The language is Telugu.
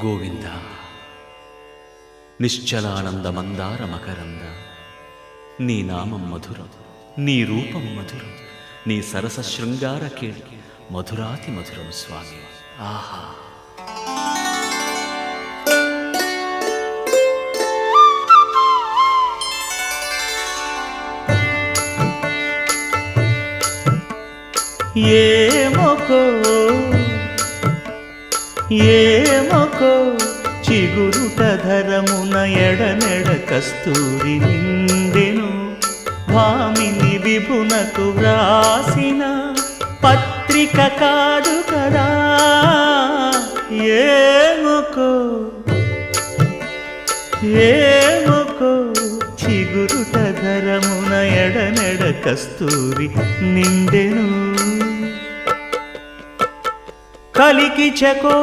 గోవింద నిశ్చలానంద మందార మకరంద నీ నామం మధురం, నీ రూపం మధురం, నీ సరస శృంగార కేళి మధురాతి మధురం స్వామి. ఆహా! ఏమొకో చిగురుట ధరమున ఎడనెడ కస్తూరి నిండెను, భామిని విభునకు వ్రాసిన పత్రిక కాదు కదా. ఏమొకో చిగురుట ధరమున ఎడనెడ కస్తూరి నిండెను, కలికి చకో